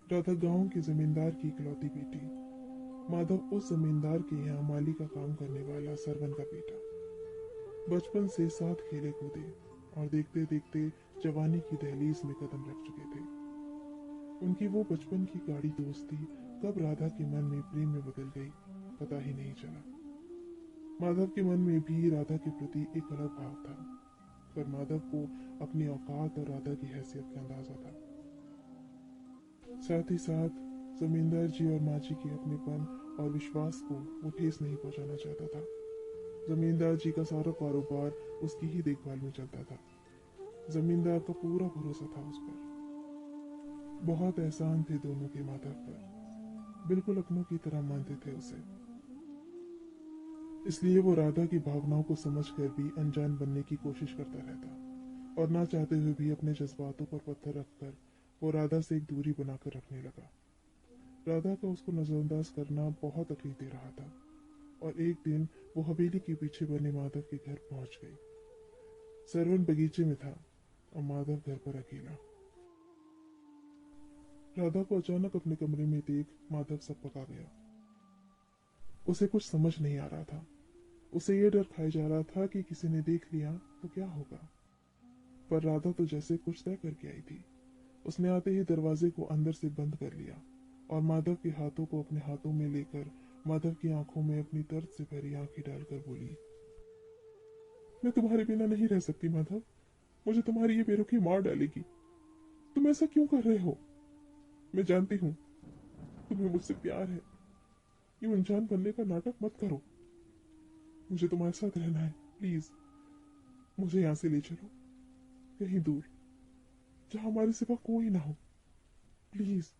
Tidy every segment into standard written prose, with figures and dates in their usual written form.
राधा गांव के जमींदार की इकलौती बेटी। माधव उस जमींदार के यहाँ माली का काम करने वाला सरवन का बेटा। बचपन से साथ खेले कूदे और देखते देखते जवानी की दहलीज में कदम रख चुके थे। उनकी वो बचपन की गाढ़ी दोस्ती कब राधा के मन में प्रेम में बदल गई पता ही नहीं चला। माधव के मन में भी राधा के प्रति एक अलग भाव था, पर माधव को अपनी औकात और राधा की हैसियत का अंदाजा था। साथ ही साथ जमींदार जी और माँ जी के अपनेपन और विश्वास को वो ठेस नहीं पहुंचाना चाहता था। जमींदार जी का सारा कारोबार उसकी ही देखभाल में चलता था। जमींदार का पूरा भरोसा था उस पर। बहुत एहसान थे दोनों के माधव पर, बिल्कुल अपनों की तरह मानते थे उसे। इसलिए वो राधा की भावनाओं को समझकर भी अनजान बनने की कोशिश करता रहता और ना चाहते हुए भी अपने जज्बातों पर पत्थर रखकर वो राधा से एक दूरी बनाकर रखने लगा। राधा का उसको नजरअंदाज करना बहुत तकलीफ दे रहा था और एक दिन वो हवेली के पीछे बने माधव के घर पहुंच गई। सरवन बगीचे में था और माधव घर पर अकेला। राधा को अचानक अपने कमरे में देख माधव सब पका गया। उसे कुछ समझ नहीं आ रहा था। उसे ये डर खाए जा रहा था कि किसी ने देख लिया तो क्या होगा। पर राधा तो जैसे कुछ तय करके आई थी। उसने आते ही दरवाजे को अंदर से बंद कर लिया और माधव के हाथों को अपने हाथों में लेकर माधव की आंखों में अपनी दर्द से भरी आंखें डालकर बोली, मैं तुम्हारे बिना नहीं रह सकती माधव। मुझे तुम्हारी ये बेरुखी मार डालेगी। तुम ऐसा क्यों कर रहे हो? मैं जानती हूँ तुम्हें मुझसे प्यार है। ये अनजान बनने का नाटक मत करो। मुझे तुम्हारे साथ रहना है। प्लीज मुझे यहाँ से ले चलो, कहीं दूर, जहाँ हमारे सिवा कोई ना हो। प्लीज।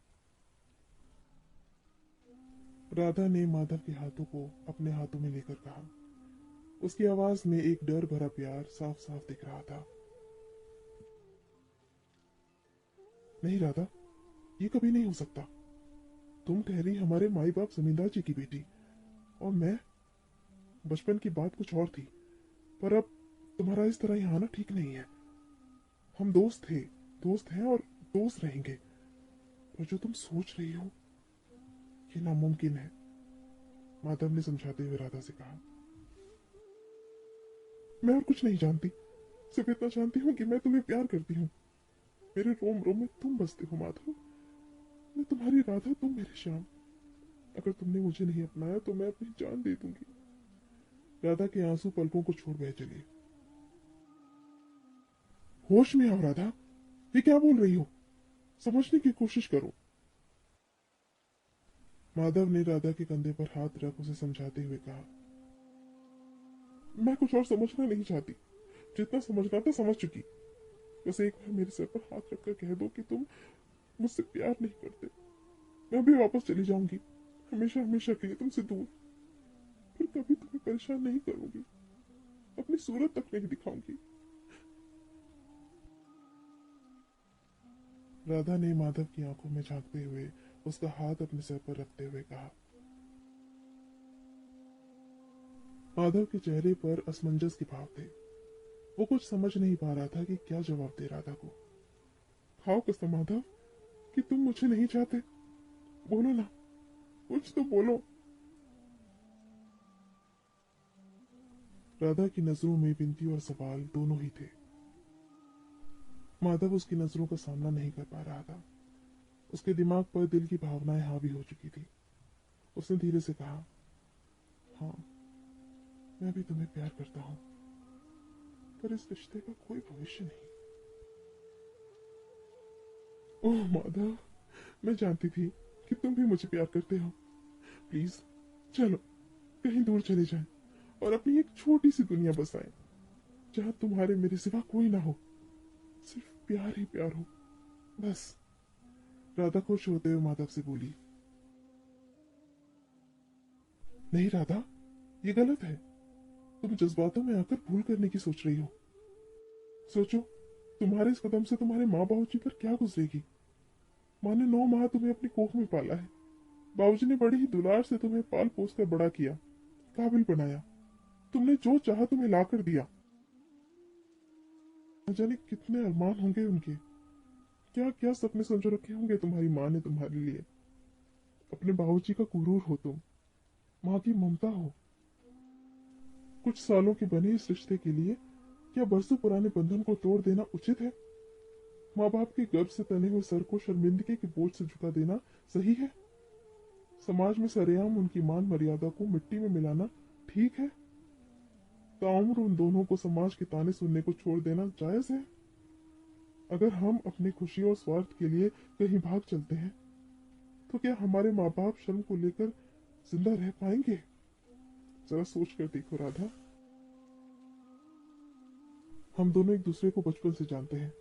राधा ने माधव के हाथों को अपने हाथों में लेकर कहा। उसकी आवाज में एक डर भरा प्यार साफ साफ दिख रहा था। नहीं राधा, ये कभी नहीं हो सकता। तुम ठहरी हमारे माई बाप जमींदार जी की बेटी और मैं, बचपन की बात कुछ और थी, पर अब तुम्हारा इस तरह यहाँ आना ठीक नहीं है। हम दोस्त थे, दोस्त हैं और दोस्त रहेंगे, पर जो तुम सोच रही हो ये नामुमकिन है। माधव ने समझाते हुए राधा से कहा, मैं और कुछ नहीं जानती, सिर्फ इतना जानती हूँ कि मैं तुम्हें प्यार करती हूँ। मेरे रोम रोम में तुम बसते हो माधव। मैं तुम्हारी राधा, तुम मेरे श्याम। अगर तुमने मुझे नहीं अपनाया तो मैं अपनी जान दे दूंगी। राधा के आंसू पलकों को छोड़ बह चले। होश में आओ राधा, ये क्या बोल रही हो? समझने की कोशिश करो। माधव ने राधा के कंधे पर हाथ रख उसे समझाते हुए कहा, मैं कुछ और समझना नहीं चाहती। जितना समझना था समझ चुकी। बस एक बार मेरे सर पर हाथ रखकर कह दो कि तुम मुझसे प्यार नहीं करते। मैं भी वापस चली जाऊंगी, हमेशा हमेशा के लिए तुमसे दूर। फिर कभी तुम्हें परेशान नहीं करूंगी, अपनी सूरत तक नहीं दिखाऊंगी। राधा ने माधव की आंखों में झांकते हुए उसका हाथ अपने सर पर रखते हुए कहा। माधव के चेहरे पर असमंजस के भाव थे। वो कुछ समझ नहीं पा रहा था कि क्या जवाब दे राधा को। खाओ कसम माधव कि तुम मुझे नहीं चाहते। बोलो ना, कुछ तो बोलो। राधा की नजरों में विनती और सवाल दोनों ही थे। माधव उसकी नजरों का सामना नहीं कर पा रहा था। उसके दिमाग पर दिल की भावनाएं हावी हो चुकी थी। उसने धीरे से कहा, हाँ, मैं भी तुम्हें प्यार करता हूँ, पर इस रिश्ते का कोई भविष्य नहीं। ओह माधव, मैं जानती थी कि तुम भी मुझे प्यार करते हो। प्लीज चलो, कहीं दूर चले जाएं और अपनी एक छोटी सी दुनिया बसाएं, जहां तुम्हारे मेरे सिवा कोई ना हो, सिर्फ प्यार ही प्यार हो, बस। राधा खुश होते हुए माधव से बोली, नहीं राधा, ये गलत है। तुम जज्बातों में आकर भूल करने की सोच रही हो। सोचो, तुम्हारे इस कदम से तुम्हारे माँ बाबूजी पर क्या गुजरेगी। माँ ने 9 माह तुम्हें अपनी कोख में पाला है। बाबूजी ने बड़ी ही दुलार से तुम्हें पाल पोस कर बड़ा किया, काबिल बनाया। तुमने जो चाहा तुम्हें ला कर दिया। न जाने कितने अरमान होंगे उनके। क्या क्या सपने संजो रखे होंगे तुम्हारी माँ ने तुम्हारे लिए। अपने बाबूजी का गुरूर हो तुम, माँ की ममता हो। कुछ सालों के बने इस रिश्ते के लिए क्या बरसों पुराने बंधन को तोड़ देना उचित है? माँ बाप के गर्भ से तने हुए सर को शर्मिंदगी के बोझ से झुका देना सही है? समाज में सरेआम उनकी मान मर्यादा को मिट्टी में मिलाना ठीक है? ताउम्र उन दोनों को समाज के ताने सुनने को छोड़ देना जायज है? अगर हम अपनी खुशी और स्वार्थ के लिए कहीं भाग चलते हैं तो क्या हमारे माँ बाप शर्म को लेकर जिंदा रह पाएंगे? जरा सोच कर देखो राधा। हम दोनों एक दूसरे को बचपन से जानते हैं,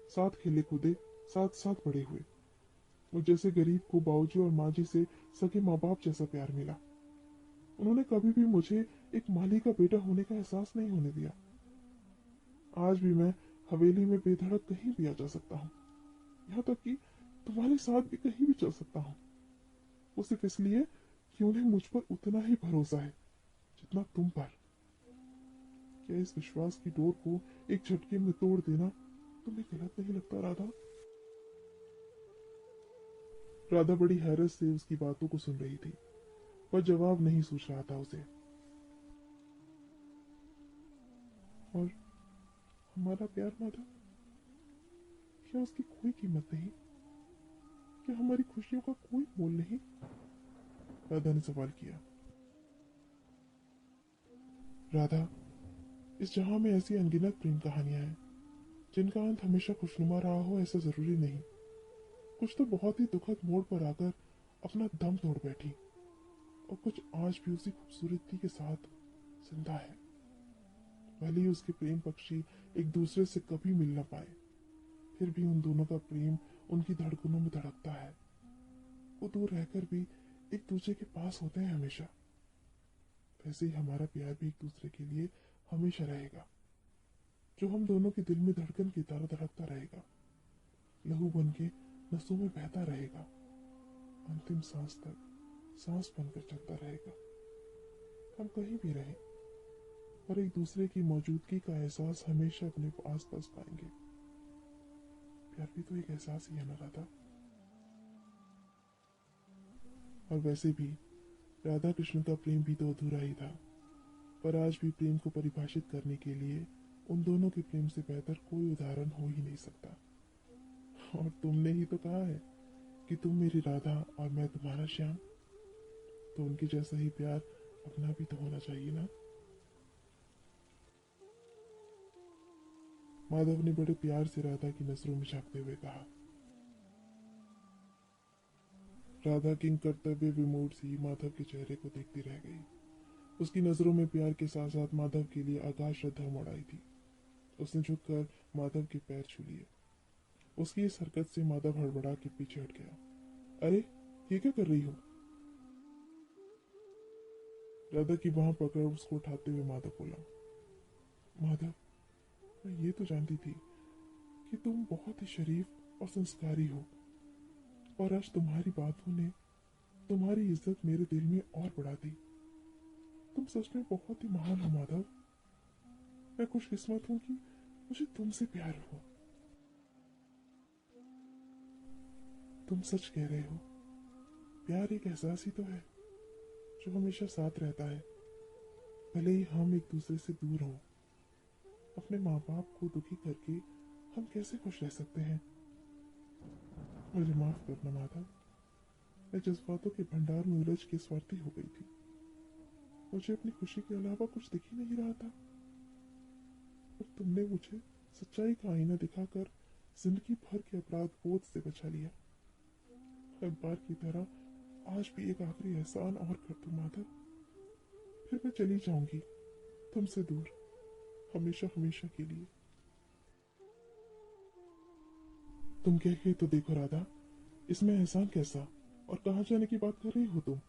साथ खेले कूदे, साथ साथ बड़े हुए। और जैसे गरीब को बाबूजी और माँ जी से सगे माँ बाप जैसा प्यार मिला, उन्होंने कभी भी मुझे एक माली का बेटा होने का एहसास नहीं होने दिया। आज भी मैं हवेली में बेधड़क कहीं भी आ जा सकता हूँ, यहाँ तक कि तुम्हारे साथ भी कहीं भी चल सकता हूँ। वो सिर्फ इसलिए कि उन्हें मुझ पर उतना ही भरोसा है जितना तुम पर। क्या इस विश्वास की डोर को एक झटके में तोड़ देना तुम्हें गलत नहीं लगता राधा? राधा बड़ी हैरत से उसकी बातों को सुन रही थी, पर जवाब नहीं सूझ रहा था उसे। और हमारा प्यार माधव, क्या उसकी कोई कीमत नहीं? क्या हमारी खुशियों का कोई मोल नहीं? राधा ने सवाल किया। राधा, इस जहां में ऐसी अनगिनत प्रेम कहानियां हैं जिनका अंत हमेशा खुशनुमा रहा हो ऐसा जरूरी नहीं। कुछ तो बहुत ही दुखद मोड़ पर आकर अपना दम तोड़ बैठी, और कुछ आज भी उसी खूबसूरती के साथ जिंदा है। भले ही उसके प्रेम पक्षी एक दूसरे से कभी मिल न पाए, फिर भी उन दोनों का प्रेम उनकी धड़कनों में धड़कता है। वो दूर रहकर भी एक दूसरे के पास होते हैं हमेशा। वैसे ही हमारा प्यार भी एक दूसरे के लिए हमेशा रहेगा, जो हम दोनों के दिल में धड़कन की तरह धड़कता रहेगा, लहू बन के नसों में बहता रहेगा, अंतिम सांस तक सांस बनकर चलता रहेगा। हम कहीं भी रहें और एक दूसरे की मौजूदगी का एहसास हमेशा अपने आस पास पाएंगे। प्यार भी तो एक एहसास ही है ना राधा? और वैसे भी राधा कृष्ण का प्रेम भी तो अधूरा ही था, पर आज भी प्रेम को परिभाषित करने के लिए उन दोनों के प्रेम से बेहतर कोई उदाहरण हो ही नहीं सकता। और तुमने ही तो कहा है कि तुम मेरी राधा और मैं तुम्हारा श्याम, तो उनके जैसा ही प्यार अपना भी तो होना चाहिए ना? माधव ने बड़े प्यार से राधा की नजरों में झांकते हुए कहा। राधा किंग कर्तव्य विमूढ़ सी माधव के चेहरे को देखती रह गई। उसकी नजरों में प्यार के साथ साथ माधव के लिए आकाश श्रद्धा उमड़ आई थी। उसने झुककर माधव के पैर छू लिए। उसकी इस हरकत से माधव हड़बड़ा के पीछे हट गया। अरे, ये क्या कर रही हो? राधा की बाह पकड़ उसको उठाते हुए माधव बोला। माधव, मैं ये तो जानती थी कि तुम बहुत ही शरीफ और संस्कारी हो, और आज तुम्हारी बातों ने तुम्हारी इज्जत मेरे दिल में और बढ़ा दी। तुम सच में बहुत ही महान हो माधव। मैं खुशकिस्मत हूं कि मुझे तुमसे प्यार हुआ। तुम सच कह रहे हो, प्यार एक एहसास ही तो है जो हमेशा साथ रहता है, भले ही हम एक दूसरे से दूर हों। अपने माँ बाप को दुखी करके हम कैसे खुश रह सकते हैं? मुझे माफ करना माधव, मैं जज्बातों के भंडार में उलझ के स्वार्थी हो गई थी। मुझे अपनी खुशी के अलावा कुछ दिख ही नहीं रहा था, और तुमने मुझे सच्चाई का आईना दिखाकर जिंदगी भर के अपराध बोध से बचा लिया। हर बार की तरह आज भी एक आखिरी एहसान और कर दो माधव, फिर मैं चली जाऊंगी तुमसे दूर, हमेशा हमेशा के लिए। तुम कह के तो देखो राधा, इसमें एहसान कैसा और कहाँ जाने की बात कर रही हो तुम?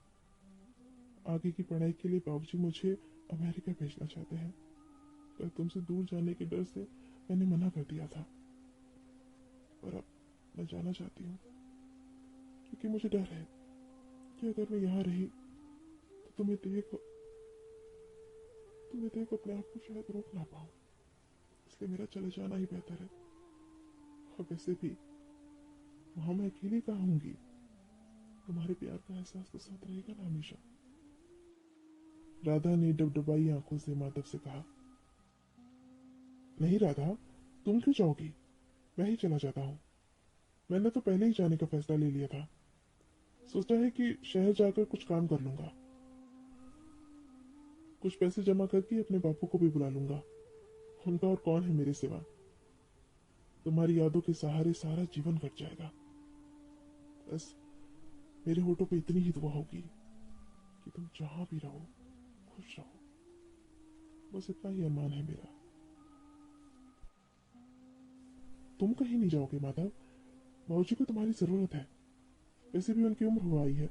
आगे की पढ़ाई के लिए बाबूजी मुझे अमेरिका भेजना चाहते हैं, पर तुमसे दूर जाने के डर से मैंने मना कर दिया था। पर अब मैं जाना चाहती हूँ, क्योंकि मुझे डर है कि अगर मैं यहाँ रही तो तुम्हें देख अपने आप को शायद रोक ना पाऊँ। इसलिए मेरा चले जाना ही बेहतर है। और वैसे भी वहां मैं अकेली कहाँ होंगी? तुम्हारे प्यार का एहसास तो साथ रहेगा ना हमेशा। राधा ने डबडबाई आंखों से माधव से कहा। नहीं राधा, तुम क्यों जाओगी? मैं ही चला जाता हूँ। मैंने तो पहले ही जाने का फैसला ले लिया था। सोचा है कि शहर जाकर कुछ काम कर लूंगा। कुछ पैसे जमा करके अपने बापू को भी बुला लूंगा। उनका और कौन है मेरे सिवा। तुम्हारी यादों के सहारे सारा जीवन कट जाएगा। बस मेरे होठों पे इतनी ही दुआ होगी कि तुम जहां भी रहो खुश रहो। बस इतना ही अरमान है मेरा। तुम कहीं नहीं जाओगे माधव। बाबूजी को तुम्हारी जरूरत है। वैसे भी उनकी उम्र हो आई है।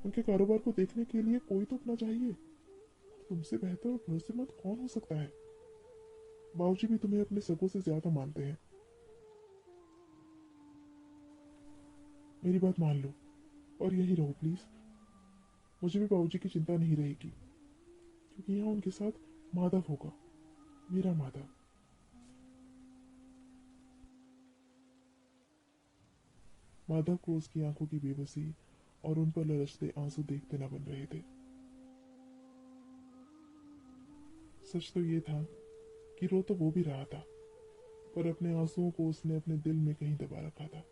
उनके कारोबार को देखने के लिए कोई तो अपना चाहिए। तुमसे बेहतर और भरोसेमंद कौन हो सकता है? बाबूजी भी तुम्हें अपने सगों से ज्यादा मानते हैं। मेरी बात मान लो और यही रहो प्लीज। मुझे भी बाबूजी की चिंता नहीं रहेगी, क्योंकि यहाँ उनके साथ माधव होगा, मेरा माधव। माधव को उसकी आंखों की बेबसी और उन पर लरसते आंसू देखते न बन रहे थे। सच तो ये था कि रो तो वो भी रहा था, पर अपने आंसुओं को उसने अपने दिल में कहीं दबा रखा था।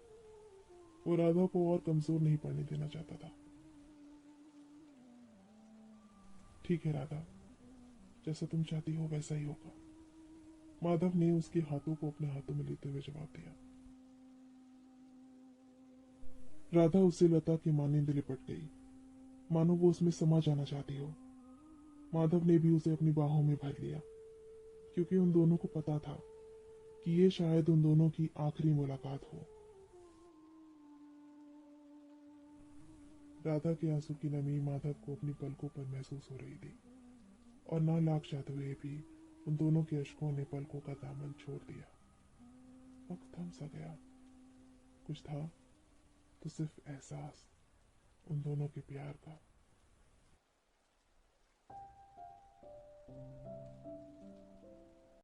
वो राधा को और कमजोर नहीं पड़ने देना चाहता था। ठीक है राधा, जैसा तुम चाहती हो वैसा ही होगा, माधव ने उसके हाथों को अपने हाथों में लेते हुए जवाब दिया। राधा उसे लता की मानिंद लिपट गई, मानो वो उसमें समा जाना चाहती हो। माधव ने भी उसे अपनी बाहों में भर लिया, क्योंकि उन दोनों को पता था कि ये शायद उन दोनों की आखिरी मुलाकात हो। राधा के आंसू की नमी माधव को अपनी पलकों पर महसूस हो रही थी, और ना लाख चाहते हुए भी उन दोनों के अश्कों ने पलकों का दामन छोड़ दिया। वक्त थम सा गया। कुछ था तो सिर्फ एहसास उन दोनों के प्यार का।